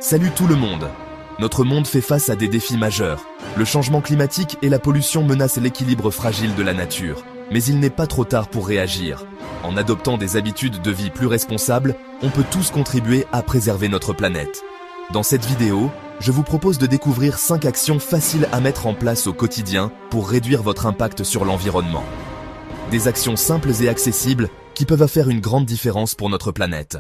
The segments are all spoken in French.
Salut tout le monde! Notre monde fait face à des défis majeurs. Le changement climatique et la pollution menacent l'équilibre fragile de la nature. Mais il n'est pas trop tard pour réagir. En adoptant des habitudes de vie plus responsables, on peut tous contribuer à préserver notre planète. Dans cette vidéo, je vous propose de découvrir 5 actions faciles à mettre en place au quotidien pour réduire votre impact sur l'environnement. Des actions simples et accessibles qui peuvent faire une grande différence pour notre planète.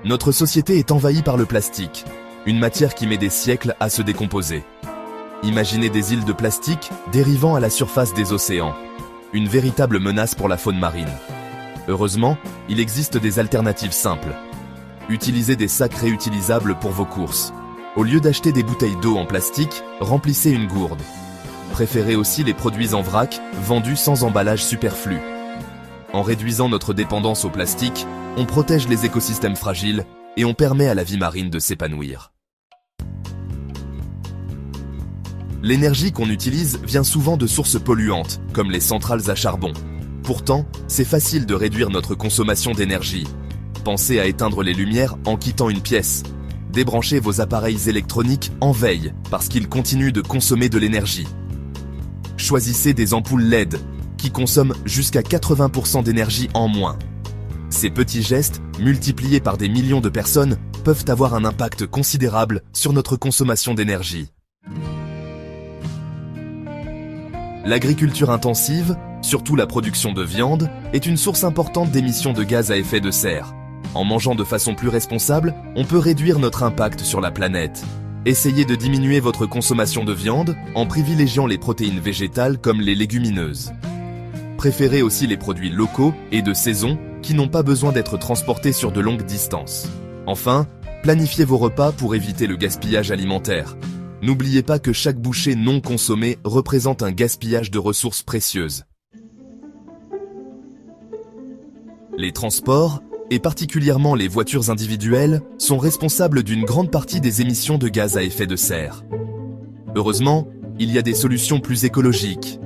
Notre société est envahie par le plastique, une matière qui met des siècles à se décomposer. Imaginez des îles de plastique dérivant à la surface des océans, une véritable menace pour la faune marine. Heureusement, il existe des alternatives simples. Utilisez des sacs réutilisables pour vos courses. Au lieu d'acheter des bouteilles d'eau en plastique, remplissez une gourde. Préférez aussi les produits en vrac, vendus sans emballage superflu. En réduisant notre dépendance au plastique, on protège les écosystèmes fragiles et on permet à la vie marine de s'épanouir. L'énergie qu'on utilise vient souvent de sources polluantes, comme les centrales à charbon. Pourtant, c'est facile de réduire notre consommation d'énergie. Pensez à éteindre les lumières en quittant une pièce. Débranchez vos appareils électroniques en veille, parce qu'ils continuent de consommer de l'énergie. Choisissez des ampoules LED, qui consomment jusqu'à 80% d'énergie en moins. Ces petits gestes, multipliés par des millions de personnes, peuvent avoir un impact considérable sur notre consommation d'énergie. L'agriculture intensive, surtout la production de viande, est une source importante d'émissions de gaz à effet de serre. En mangeant de façon plus responsable, on peut réduire notre impact sur la planète. Essayez de diminuer votre consommation de viande en privilégiant les protéines végétales comme les légumineuses. Préférez aussi les produits locaux et de saison qui n'ont pas besoin d'être transportés sur de longues distances. Enfin, planifiez vos repas pour éviter le gaspillage alimentaire. N'oubliez pas que chaque bouchée non consommée représente un gaspillage de ressources précieuses. Les transports, et particulièrement les voitures individuelles, sont responsables d'une grande partie des émissions de gaz à effet de serre. Heureusement, il y a des solutions plus écologiques.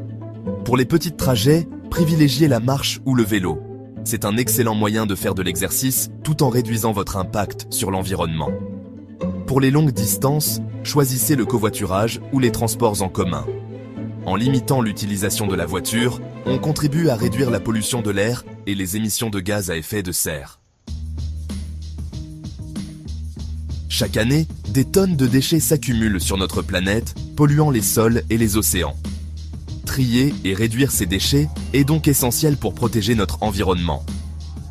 Pour les petits trajets, privilégiez la marche ou le vélo. C'est un excellent moyen de faire de l'exercice tout en réduisant votre impact sur l'environnement. Pour les longues distances, choisissez le covoiturage ou les transports en commun. En limitant l'utilisation de la voiture, on contribue à réduire la pollution de l'air et les émissions de gaz à effet de serre. Chaque année, des tonnes de déchets s'accumulent sur notre planète, polluant les sols et les océans. Trier et réduire ces déchets est donc essentiel pour protéger notre environnement.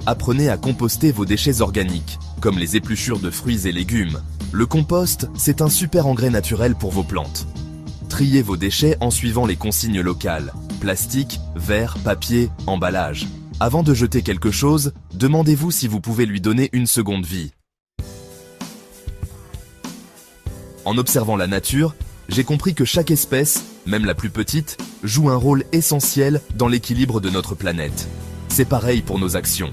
Apprenez à composter vos déchets organiques, comme les épluchures de fruits et légumes. Le compost, c'est un super engrais naturel pour vos plantes. Triez vos déchets en suivant les consignes locales. Plastique, verre, papier, emballage. Avant de jeter quelque chose, demandez-vous si vous pouvez lui donner une seconde vie. En observant la nature, j'ai compris que chaque espèce, même la plus petite, joue un rôle essentiel dans l'équilibre de notre planète. C'est pareil pour nos actions.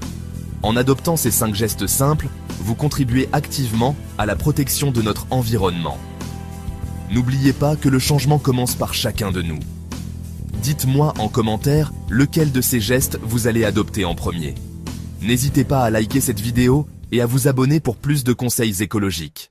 En adoptant ces 5 gestes simples, vous contribuez activement à la protection de notre environnement. N'oubliez pas que le changement commence par chacun de nous. Dites-moi en commentaire lequel de ces gestes vous allez adopter en premier. N'hésitez pas à liker cette vidéo et à vous abonner pour plus de conseils écologiques.